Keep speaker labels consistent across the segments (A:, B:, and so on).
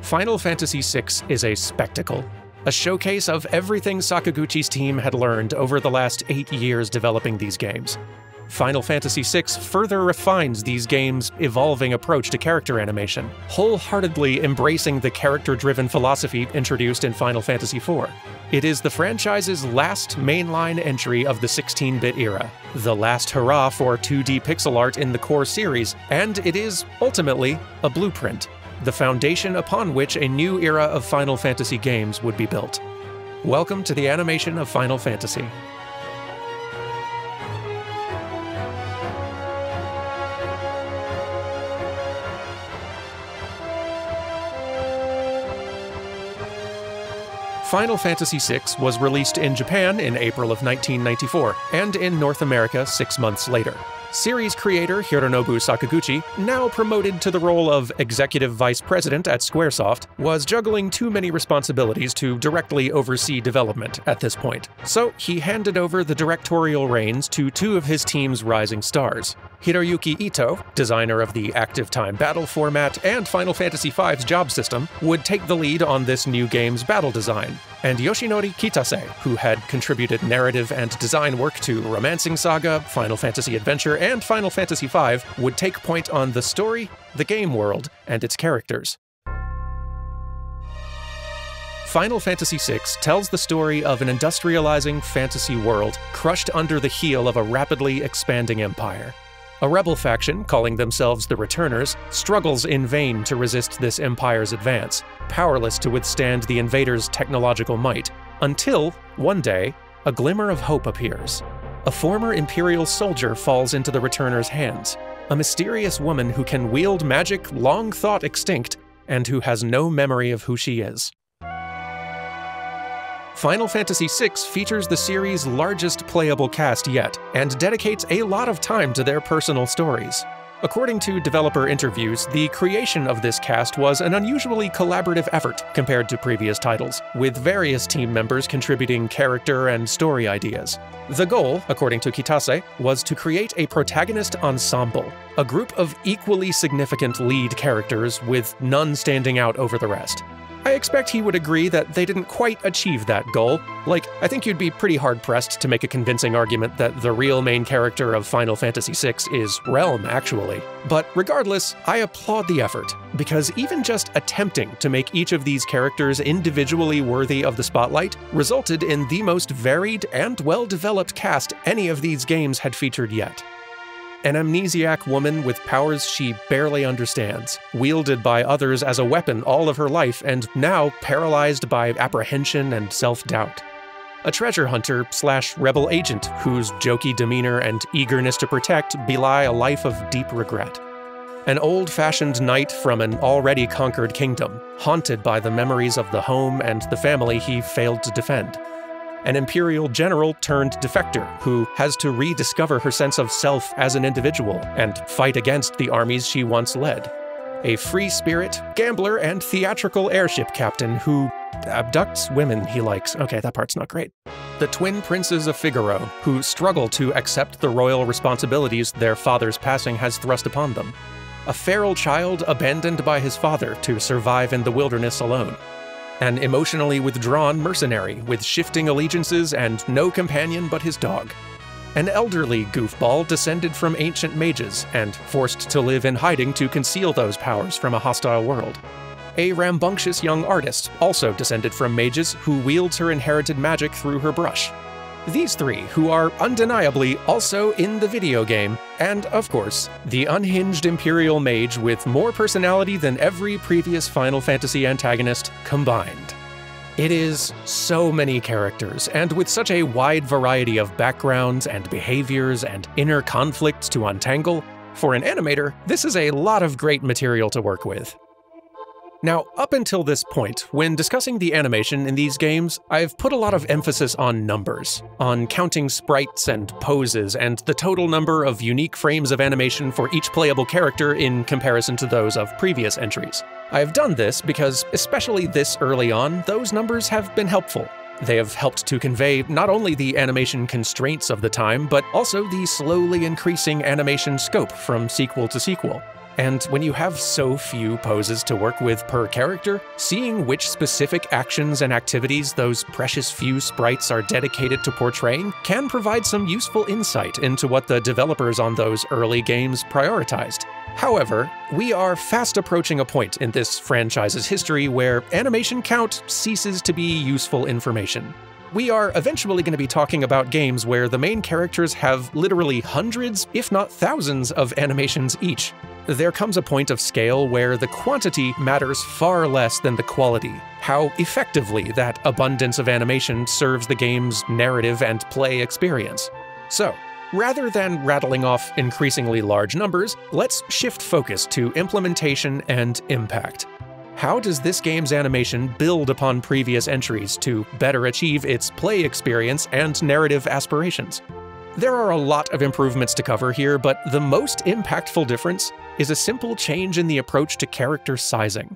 A: Final Fantasy VI is a spectacle, a showcase of everything Sakaguchi's team had learned over the last 8 years developing these games. Final Fantasy VI further refines these games' evolving approach to character animation, wholeheartedly embracing the character-driven philosophy introduced in Final Fantasy IV. It is the franchise's last mainline entry of the 16-bit era, the last hurrah for 2D pixel art in the core series, and it is, ultimately, a blueprint, the foundation upon which a new era of Final Fantasy games would be built. Welcome to the animation of Final Fantasy. Final Fantasy VI was released in Japan in April of 1994, and in North America 6 months later. Series creator Hironobu Sakaguchi, now promoted to the role of Executive Vice President at Squaresoft, was juggling too many responsibilities to directly oversee development at this point, so he handed over the directorial reins to two of his team's rising stars. Hiroyuki Ito, designer of the active time battle format and Final Fantasy V's job system, would take the lead on this new game's battle design, and Yoshinori Kitase, who had contributed narrative and design work to Romancing Saga, Final Fantasy Adventure, and Final Fantasy V, would take point on the story, the game world, and its characters. Final Fantasy VI tells the story of an industrializing fantasy world crushed under the heel of a rapidly expanding empire. A rebel faction, calling themselves the Returners, struggles in vain to resist this empire's advance, powerless to withstand the invaders' technological might, until, one day, a glimmer of hope appears. A former Imperial soldier falls into the Returners' hands, a mysterious woman who can wield magic long thought extinct, and who has no memory of who she is. Final Fantasy VI features the series' largest playable cast yet, and dedicates a lot of time to their personal stories. According to developer interviews, the creation of this cast was an unusually collaborative effort compared to previous titles, with various team members contributing character and story ideas. The goal, according to Kitase, was to create a protagonist ensemble, a group of equally significant lead characters with none standing out over the rest. I expect he would agree that they didn't quite achieve that goal. Like, I think you'd be pretty hard-pressed to make a convincing argument that the real main character of Final Fantasy VI is Realm, actually. But regardless, I applaud the effort, because even just attempting to make each of these characters individually worthy of the spotlight resulted in the most varied and well-developed cast any of these games had featured yet. An amnesiac woman with powers she barely understands, wielded by others as a weapon all of her life and now paralyzed by apprehension and self-doubt. A treasure hunter / rebel agent whose jokey demeanor and eagerness to protect belie a life of deep regret. An old-fashioned knight from an already conquered kingdom, haunted by the memories of the home and the family he failed to defend. An Imperial general turned defector who has to rediscover her sense of self as an individual and fight against the armies she once led. A free spirit, gambler, and theatrical airship captain who abducts women he likes. Okay, that part's not great. The twin princes of Figaro, who struggle to accept the royal responsibilities their father's passing has thrust upon them. A feral child abandoned by his father to survive in the wilderness alone. An emotionally withdrawn mercenary with shifting allegiances and no companion but his dog. An elderly goofball descended from ancient mages and forced to live in hiding to conceal those powers from a hostile world. A rambunctious young artist, also descended from mages, who wields her inherited magic through her brush. These three, who are undeniably also in the video game, and, of course, the unhinged Imperial mage with more personality than every previous Final Fantasy antagonist combined. It is so many characters, and with such a wide variety of backgrounds and behaviors and inner conflicts to untangle, for an animator, this is a lot of great material to work with. Now, up until this point, when discussing the animation in these games, I've put a lot of emphasis on numbers, on counting sprites and poses and the total number of unique frames of animation for each playable character in comparison to those of previous entries. I've done this because, especially this early on, those numbers have been helpful. They have helped to convey not only the animation constraints of the time, but also the slowly increasing animation scope from sequel to sequel. And when you have so few poses to work with per character, seeing which specific actions and activities those precious few sprites are dedicated to portraying can provide some useful insight into what the developers on those early games prioritized. However, we are fast approaching a point in this franchise's history where animation count ceases to be useful information. We are eventually going to be talking about games where the main characters have literally hundreds, if not thousands, of animations each. There comes a point of scale where the quantity matters far less than the quality, how effectively that abundance of animation serves the game's narrative and play experience. So, rather than rattling off increasingly large numbers, let's shift focus to implementation and impact. How does this game's animation build upon previous entries to better achieve its play experience and narrative aspirations? There are a lot of improvements to cover here, but the most impactful difference is a simple change in the approach to character sizing.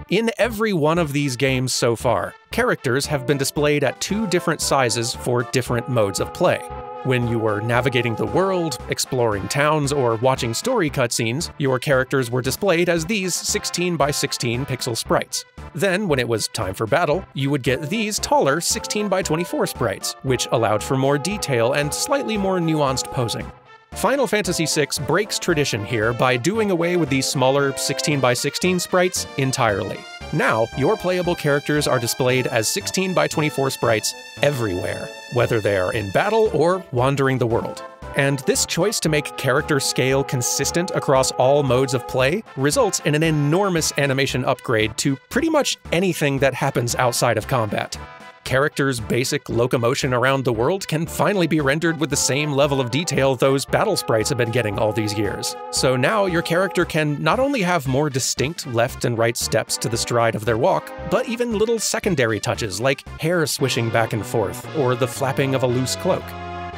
A: In every one of these games so far, characters have been displayed at 2 different sizes for different modes of play. When you were navigating the world, exploring towns, or watching story cutscenes, your characters were displayed as these 16 by 16 pixel sprites. Then, when it was time for battle, you would get these taller 16 by 24 sprites, which allowed for more detail and slightly more nuanced posing. Final Fantasy VI breaks tradition here by doing away with these smaller 16 by 16 sprites entirely. Now, your playable characters are displayed as 16 by 24 sprites everywhere, whether they are in battle or wandering the world. And this choice to make character scale consistent across all modes of play results in an enormous animation upgrade to pretty much anything that happens outside of combat. Characters' basic locomotion around the world can finally be rendered with the same level of detail those battle sprites have been getting all these years. So now your character can not only have more distinct left and right steps to the stride of their walk, but even little secondary touches like hair swishing back and forth or the flapping of a loose cloak.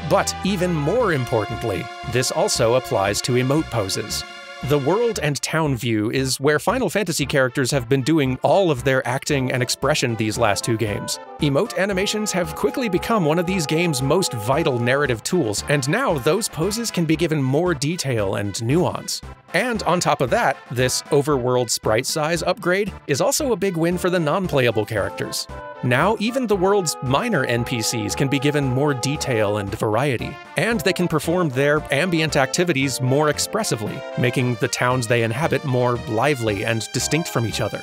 A: But even more importantly, this also applies to emote poses. The world and town view is where Final Fantasy characters have been doing all of their acting and expression these last 2 games. Emote animations have quickly become one of these games' most vital narrative tools, and now those poses can be given more detail and nuance. And on top of that, this overworld sprite size upgrade is also a big win for the non-playable characters. Now, even the world's minor NPCs can be given more detail and variety, and they can perform their ambient activities more expressively, making the towns they inhabit more lively and distinct from each other.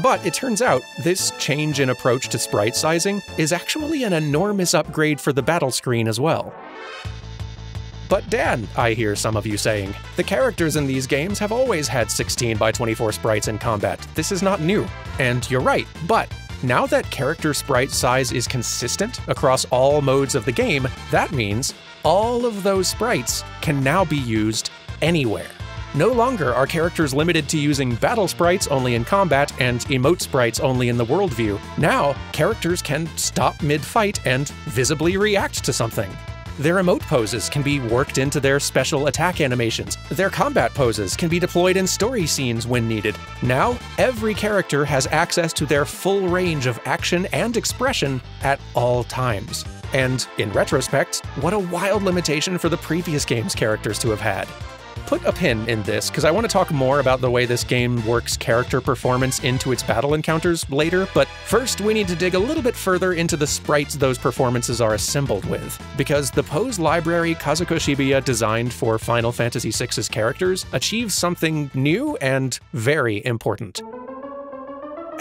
A: But it turns out, this change in approach to sprite sizing is actually an enormous upgrade for the battle screen as well. But Dan, I hear some of you saying, the characters in these games have always had 16 by 24 sprites in combat. This is not new. And you're right, but now that character sprite size is consistent across all modes of the game, that means all of those sprites can now be used anywhere. No longer are characters limited to using battle sprites only in combat and emote sprites only in the world view. Now, characters can stop mid-fight and visibly react to something. Their emote poses can be worked into their special attack animations. Their combat poses can be deployed in story scenes when needed. Now, every character has access to their full range of action and expression at all times. And in retrospect, what a wild limitation for the previous game's characters to have had. Put a pin in this, because I want to talk more about the way this game works character performance into its battle encounters later, but first we need to dig a little bit further into the sprites those performances are assembled with, because the pose library Kazuko Shibuya designed for Final Fantasy VI's characters achieves something new and very important.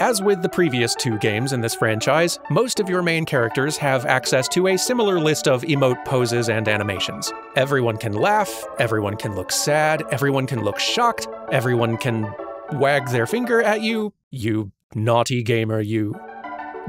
A: As with the previous 2 games in this franchise, most of your main characters have access to a similar list of emote poses and animations. Everyone can laugh, everyone can look sad, everyone can look shocked, everyone can wag their finger at you, you naughty gamer, you.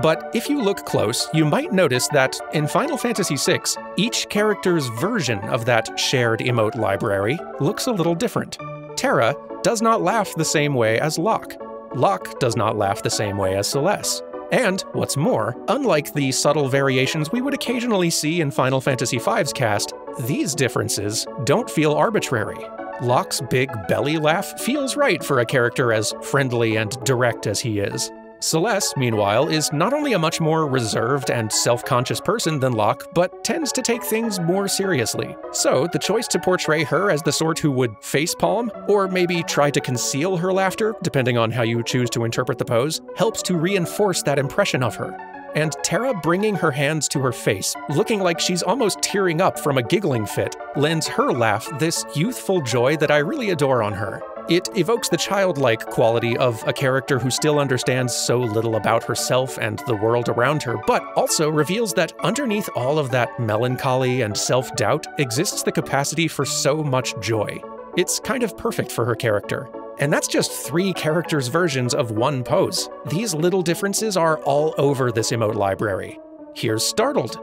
A: But if you look close, you might notice that in Final Fantasy VI, each character's version of that shared emote library looks a little different. Terra does not laugh the same way as Locke. Locke does not laugh the same way as Celeste. And, what's more, unlike the subtle variations we would occasionally see in Final Fantasy V's cast, these differences don't feel arbitrary. Locke's big belly laugh feels right for a character as friendly and direct as he is. Celeste, meanwhile, is not only a much more reserved and self-conscious person than Locke, but tends to take things more seriously. So the choice to portray her as the sort who would facepalm, or maybe try to conceal her laughter, depending on how you choose to interpret the pose, helps to reinforce that impression of her. And Tara bringing her hands to her face, looking like she's almost tearing up from a giggling fit, lends her laugh this youthful joy that I really adore on her. It evokes the childlike quality of a character who still understands so little about herself and the world around her, but also reveals that underneath all of that melancholy and self-doubt exists the capacity for so much joy. It's kind of perfect for her character. And that's just 3 characters' versions of one pose. These little differences are all over this emote library. Here's startled.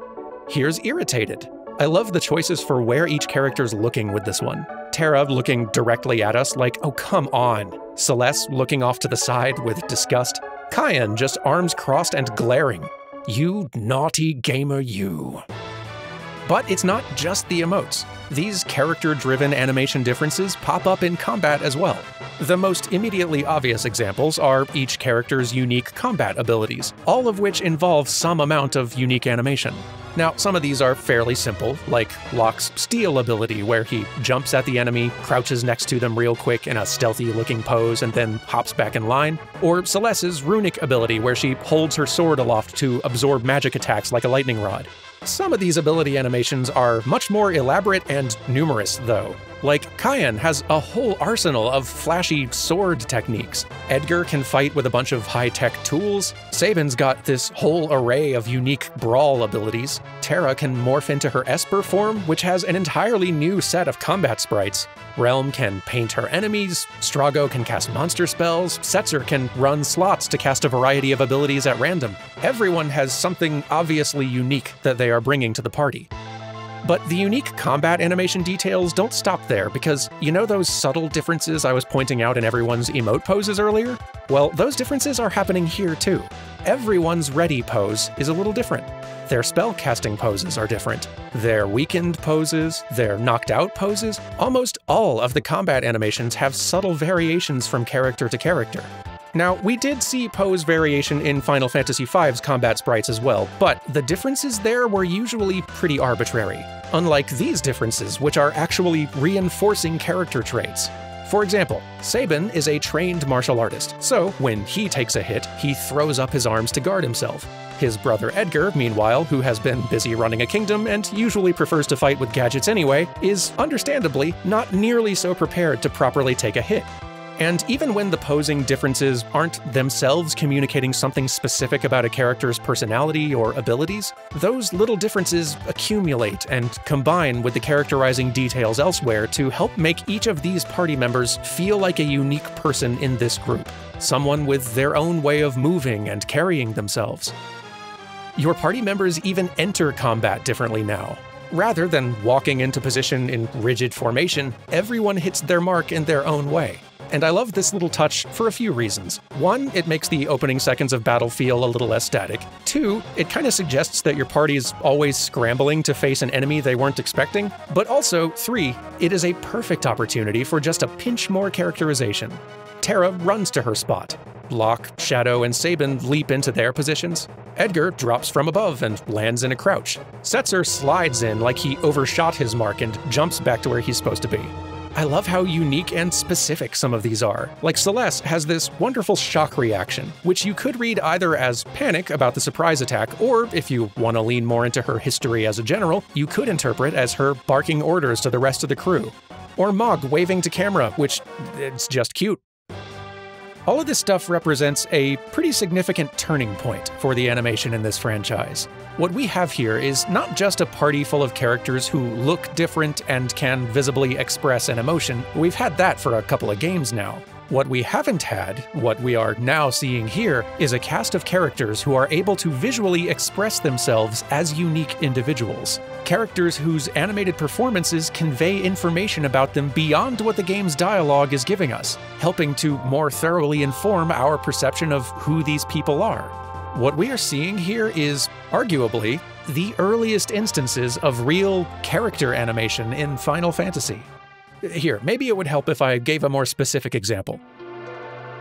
A: Here's irritated. I love the choices for where each character's looking with this one. Tara looking directly at us like, oh come on. Celeste looking off to the side with disgust. Cayenne just arms crossed and glaring. You naughty gamer you. But it's not just the emotes. These character-driven animation differences pop up in combat as well. The most immediately obvious examples are each character's unique combat abilities, all of which involve some amount of unique animation. Now, some of these are fairly simple, like Locke's steal ability, where he jumps at the enemy, crouches next to them real quick in a stealthy-looking pose, and then hops back in line, or Celeste's runic ability, where she holds her sword aloft to absorb magic attacks like a lightning rod. Some of these ability animations are much more elaborate and numerous, though. Like, Cayenne has a whole arsenal of flashy sword techniques. Edgar can fight with a bunch of high-tech tools. Sabin's got this whole array of unique brawl abilities. Tara can morph into her Esper form, which has an entirely new set of combat sprites. Realm can paint her enemies, Strago can cast monster spells, Setzer can run slots to cast a variety of abilities at random. Everyone has something obviously unique that they are bringing to the party. But the unique combat animation details don't stop there, because you know those subtle differences I was pointing out in everyone's emote poses earlier? Well, those differences are happening here too. Everyone's ready pose is a little different. Their spell casting poses are different. Their weakened poses, their knocked out poses, almost all of the combat animations have subtle variations from character to character. Now, we did see pose variation in Final Fantasy V's combat sprites as well, but the differences there were usually pretty arbitrary, unlike these differences, which are actually reinforcing character traits. For example, Sabin is a trained martial artist, so when he takes a hit, he throws up his arms to guard himself. His brother Edgar, meanwhile, who has been busy running a kingdom and usually prefers to fight with gadgets anyway, is understandably not nearly so prepared to properly take a hit. And even when the posing differences aren't themselves communicating something specific about a character's personality or abilities, those little differences accumulate and combine with the characterizing details elsewhere to help make each of these party members feel like a unique person in this group, someone with their own way of moving and carrying themselves. Your party members even enter combat differently now. Rather than walking into position in rigid formation, everyone hits their mark in their own way. And I love this little touch for a few reasons. 1, it makes the opening seconds of battle feel a little less static. 2, it kind of suggests that your party is always scrambling to face an enemy they weren't expecting. But also, 3, it is a perfect opportunity for just a pinch more characterization. Tara runs to her spot. Locke, Shadow, and Sabin leap into their positions. Edgar drops from above and lands in a crouch. Setzer slides in like he overshot his mark and jumps back to where he's supposed to be. I love how unique and specific some of these are. Like Celeste has this wonderful shock reaction, which you could read either as panic about the surprise attack, or if you want to lean more into her history as a general, you could interpret as her barking orders to the rest of the crew. Or Mog waving to camera, which it's just cute. All of this stuff represents a pretty significant turning point for the animation in this franchise. What we have here is not just a party full of characters who look different and can visibly express an emotion. We've had that for a couple of games now. What we haven't had, what we are now seeing here, is a cast of characters who are able to visually express themselves as unique individuals. Characters whose animated performances convey information about them beyond what the game's dialogue is giving us, helping to more thoroughly inform our perception of who these people are. What we are seeing here is, arguably, the earliest instances of real character animation in Final Fantasy. Here, maybe it would help if I gave a more specific example.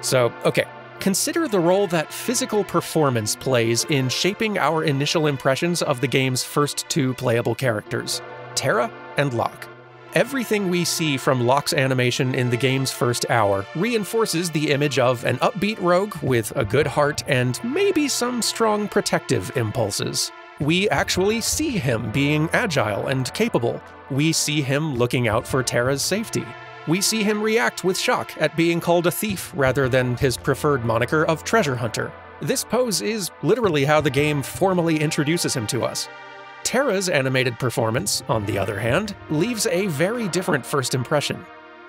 A: So, okay, Consider the role that physical performance plays in shaping our initial impressions of the game's first two playable characters, Terra and Locke. Everything we see from Locke's animation in the game's first hour reinforces the image of an upbeat rogue with a good heart and maybe some strong protective impulses. We actually see him being agile and capable. We see him looking out for Terra's safety. We see him react with shock at being called a thief rather than his preferred moniker of treasure hunter. This pose is literally how the game formally introduces him to us. Terra's animated performance, on the other hand, leaves a very different first impression.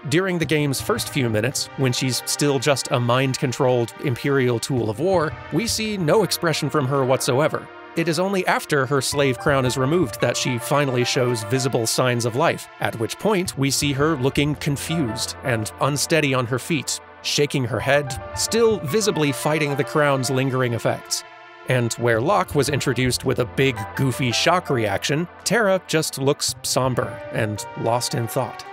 A: During the game's first few minutes, when she's still just a mind-controlled Imperial tool of war, we see no expression from her whatsoever. It is only after her slave crown is removed that she finally shows visible signs of life, at which point we see her looking confused and unsteady on her feet, shaking her head, still visibly fighting the crown's lingering effects. And where Locke was introduced with a big, goofy shock reaction, Terra just looks somber and lost in thought.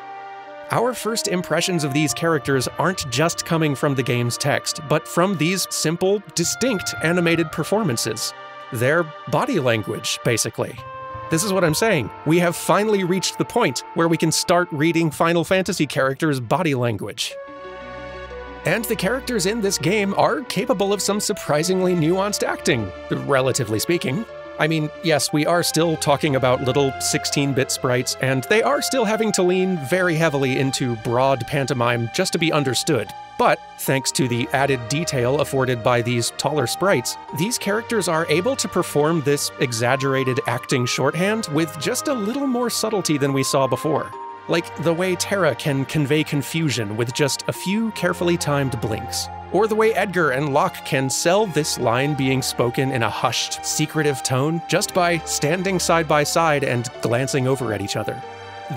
A: Our first impressions of these characters aren't just coming from the game's text, but from these simple, distinct animated performances. Their body language, basically. This is what I'm saying. We have finally reached the point where we can start reading Final Fantasy characters' body language. And the characters in this game are capable of some surprisingly nuanced acting, relatively speaking. I mean, yes, we are still talking about little 16-bit sprites, and they are still having to lean very heavily into broad pantomime just to be understood. But, thanks to the added detail afforded by these taller sprites, these characters are able to perform this exaggerated acting shorthand with just a little more subtlety than we saw before. Like the way Terra can convey confusion with just a few carefully timed blinks. Or the way Edgar and Locke can sell this line being spoken in a hushed, secretive tone just by standing side by side and glancing over at each other.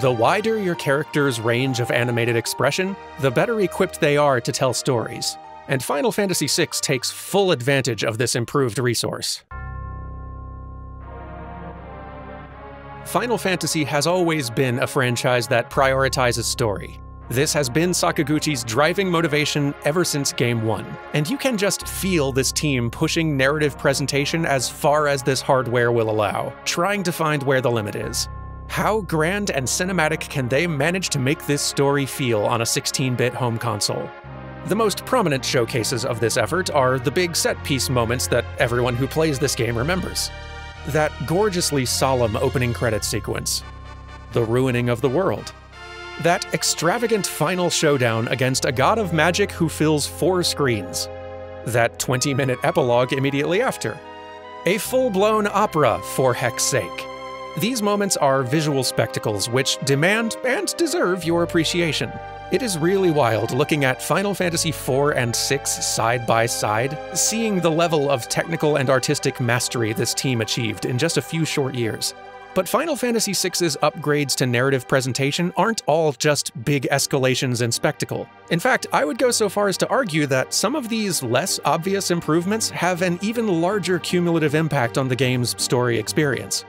A: The wider your character's range of animated expression, the better equipped they are to tell stories. And Final Fantasy VI takes full advantage of this improved resource. Final Fantasy has always been a franchise that prioritizes story. This has been Sakaguchi's driving motivation ever since Game 1, and you can just feel this team pushing narrative presentation as far as this hardware will allow, trying to find where the limit is. How grand and cinematic can they manage to make this story feel on a 16-bit home console? The most prominent showcases of this effort are the big set-piece moments that everyone who plays this game remembers. That gorgeously solemn opening credits sequence. The ruining of the world. That extravagant final showdown against a god of magic who fills 4 screens. That 20-minute epilogue immediately after. A full-blown opera, for heck's sake. These moments are visual spectacles which demand and deserve your appreciation. It is really wild looking at Final Fantasy IV and VI side by side, seeing the level of technical and artistic mastery this team achieved in just a few short years. But Final Fantasy VI's upgrades to narrative presentation aren't all just big escalations in spectacle. In fact, I would go so far as to argue that some of these less obvious improvements have an even larger cumulative impact on the game's story experience.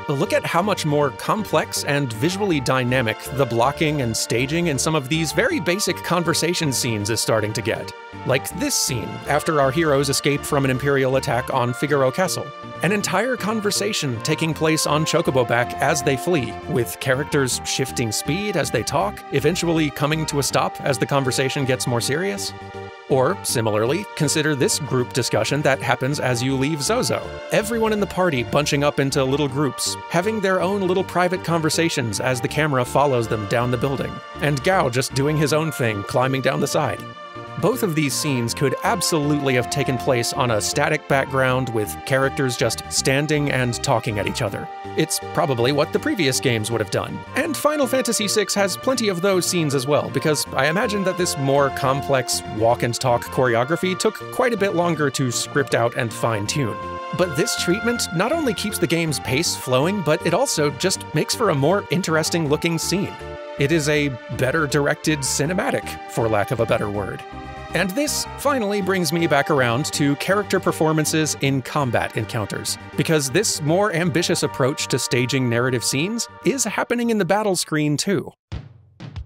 A: Look at how much more complex and visually dynamic the blocking and staging in some of these very basic conversation scenes is starting to get. Like this scene, after our heroes escape from an Imperial attack on Figaro Castle. An entire conversation taking place on Chocobo-Back as they flee, with characters shifting speed as they talk, eventually coming to a stop as the conversation gets more serious. Or, similarly, consider this group discussion that happens as you leave Zozo. Everyone in the party bunching up into little groups, having their own little private conversations as the camera follows them down the building, and Gao just doing his own thing, climbing down the side. Both of these scenes could absolutely have taken place on a static background with characters just standing and talking at each other. It's probably what the previous games would have done. And Final Fantasy VI has plenty of those scenes as well, because I imagine that this more complex walk-and-talk choreography took quite a bit longer to script out and fine-tune. But this treatment not only keeps the game's pace flowing, but it also just makes for a more interesting-looking scene. It is a better directed cinematic, for lack of a better word. And this finally brings me back around to character performances in combat encounters, because this more ambitious approach to staging narrative scenes is happening in the battle screen too.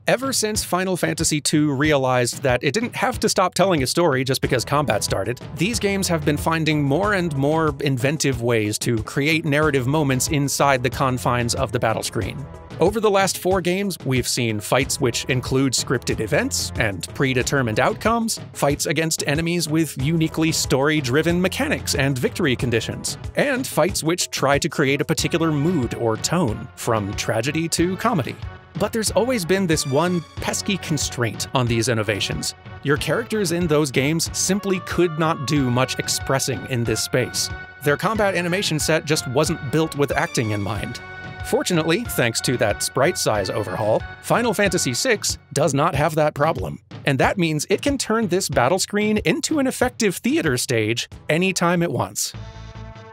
A: Ever since Final Fantasy II realized that it didn't have to stop telling a story just because combat started, these games have been finding more and more inventive ways to create narrative moments inside the confines of the battle screen. Over the last 4 games, we've seen fights which include scripted events and predetermined outcomes, fights against enemies with uniquely story-driven mechanics and victory conditions, and fights which try to create a particular mood or tone, from tragedy to comedy. But there's always been this one pesky constraint on these innovations. Your characters in those games simply could not do much expressing in this space. Their combat animation set just wasn't built with acting in mind. Fortunately, thanks to that sprite size overhaul, Final Fantasy VI does not have that problem. And that means it can turn this battle screen into an effective theater stage anytime it wants.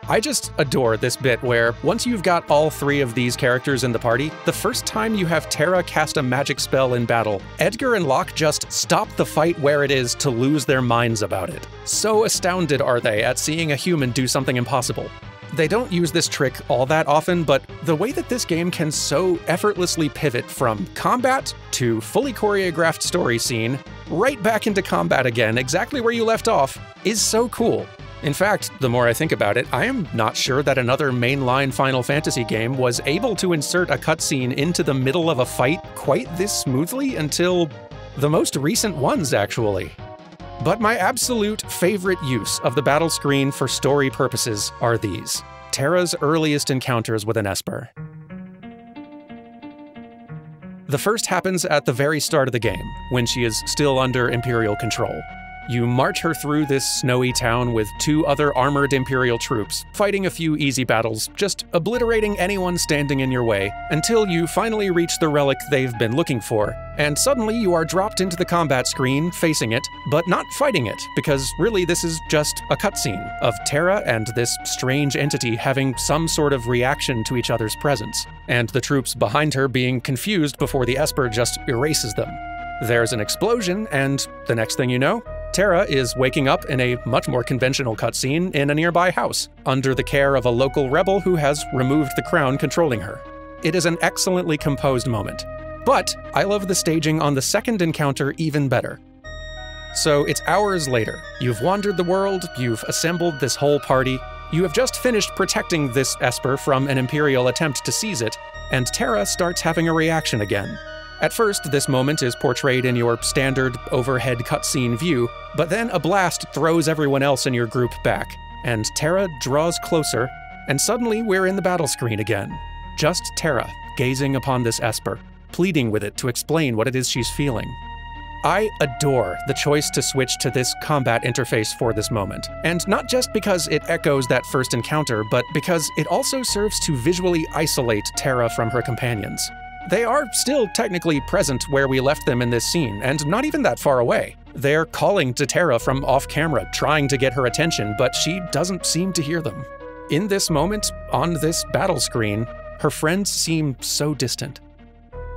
A: I just adore this bit where, once you've got all 3 of these characters in the party, the first time you have Terra cast a magic spell in battle, Edgar and Locke just stop the fight where it is to lose their minds about it. So astounded are they at seeing a human do something impossible. They don't use this trick all that often, but the way that this game can so effortlessly pivot from combat to fully choreographed story scene, right back into combat again, exactly where you left off, is so cool. In fact, the more I think about it, I am not sure that another mainline Final Fantasy game was able to insert a cutscene into the middle of a fight quite this smoothly until the most recent ones, actually. But my absolute favorite use of the battle screen for story purposes are these: Terra's earliest encounters with an Esper. The first happens at the very start of the game, when she is still under Imperial control. You march her through this snowy town with 2 other armored Imperial troops, fighting a few easy battles, just obliterating anyone standing in your way, until you finally reach the relic they've been looking for, and suddenly you are dropped into the combat screen, facing it, but not fighting it, because really this is just a cutscene of Terra and this strange entity having some sort of reaction to each other's presence, and the troops behind her being confused before the Esper just erases them. There's an explosion, and the next thing you know, Terra is waking up in a much more conventional cutscene in a nearby house, under the care of a local rebel who has removed the crown controlling her. It is an excellently composed moment. But I love the staging on the second encounter even better. So it's hours later. You've wandered the world, you've assembled this whole party, you have just finished protecting this Esper from an Imperial attempt to seize it, and Terra starts having a reaction again. At first, this moment is portrayed in your standard overhead cutscene view, but then a blast throws everyone else in your group back, and Terra draws closer, and suddenly we're in the battle screen again. Just Terra, gazing upon this Esper, pleading with it to explain what it is she's feeling. I adore the choice to switch to this combat interface for this moment, and not just because it echoes that first encounter, but because it also serves to visually isolate Terra from her companions. They are still technically present where we left them in this scene, and not even that far away. They're calling to Terra from off-camera, trying to get her attention, but she doesn't seem to hear them. In this moment, on this battle screen, her friends seem so distant.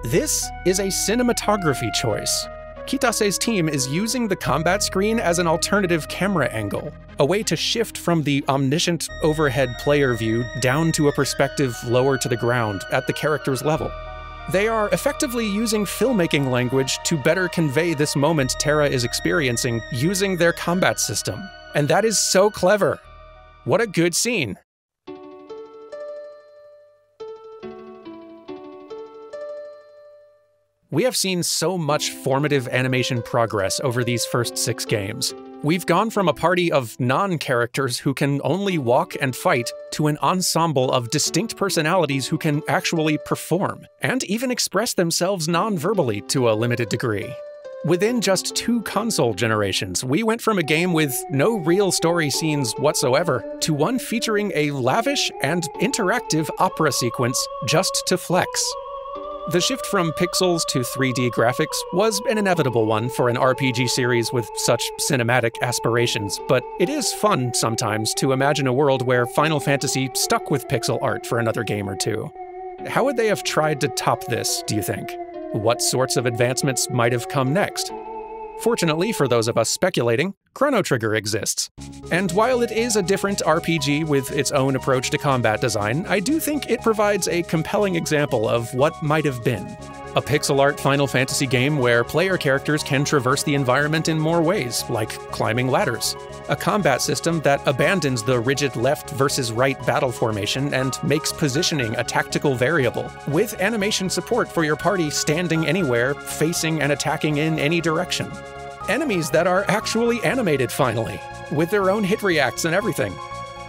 A: This is a cinematography choice. Kitase's team is using the combat screen as an alternative camera angle, a way to shift from the omniscient overhead player view down to a perspective lower to the ground at the character's level. They are effectively using filmmaking language to better convey this moment Terra is experiencing using their combat system. And that is so clever. What a good scene. We have seen so much formative animation progress over these first 6 games. We've gone from a party of non-characters who can only walk and fight to an ensemble of distinct personalities who can actually perform, and even express themselves non-verbally to a limited degree. Within just 2 console generations, we went from a game with no real story scenes whatsoever to one featuring a lavish and interactive opera sequence just to flex. The shift from pixels to 3D graphics was an inevitable one for an RPG series with such cinematic aspirations, but it is fun sometimes to imagine a world where Final Fantasy stuck with pixel art for another game or 2. How would they have tried to top this, do you think? What sorts of advancements might have come next? Fortunately for those of us speculating, Chrono Trigger exists. And while it is a different RPG with its own approach to combat design, I do think it provides a compelling example of what might have been. A pixel art Final Fantasy game where player characters can traverse the environment in more ways, like climbing ladders. A combat system that abandons the rigid left versus right battle formation and makes positioning a tactical variable, with animation support for your party standing anywhere, facing and attacking in any direction. Enemies that are actually animated finally, with their own hit reacts and everything.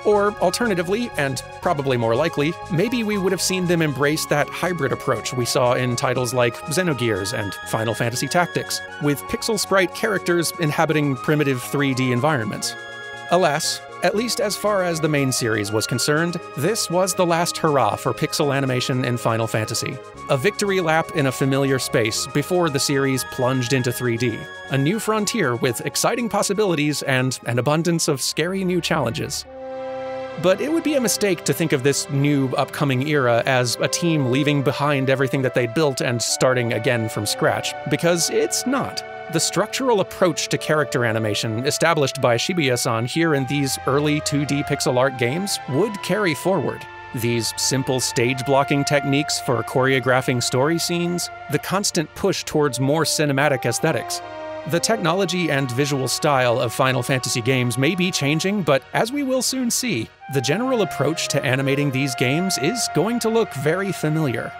A: Or alternatively, and probably more likely, maybe we would have seen them embrace that hybrid approach we saw in titles like Xenogears and Final Fantasy Tactics, with pixel sprite characters inhabiting primitive 3D environments. Alas, at least as far as the main series was concerned, this was the last hurrah for pixel animation in Final Fantasy. A victory lap in a familiar space before the series plunged into 3D. A new frontier with exciting possibilities and an abundance of scary new challenges. But it would be a mistake to think of this new upcoming era as a team leaving behind everything that they built and starting again from scratch, because it's not. The structural approach to character animation established by Shibuya-san here in these early 2D pixel art games would carry forward. These simple stage blocking techniques for choreographing story scenes, the constant push towards more cinematic aesthetics. The technology and visual style of Final Fantasy games may be changing, but as we will soon see, the general approach to animating these games is going to look very familiar.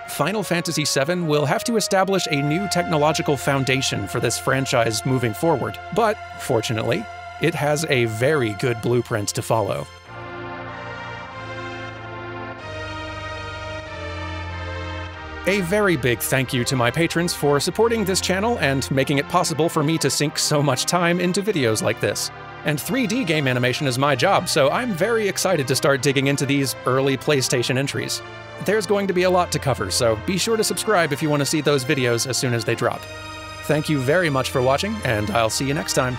A: Final Fantasy VII will have to establish a new technological foundation for this franchise moving forward, but fortunately, it has a very good blueprint to follow. A very big thank you to my patrons for supporting this channel and making it possible for me to sink so much time into videos like this. And 3D game animation is my job, so I'm very excited to start digging into these early PlayStation entries. There's going to be a lot to cover, so be sure to subscribe if you want to see those videos as soon as they drop. Thank you very much for watching, and I'll see you next time.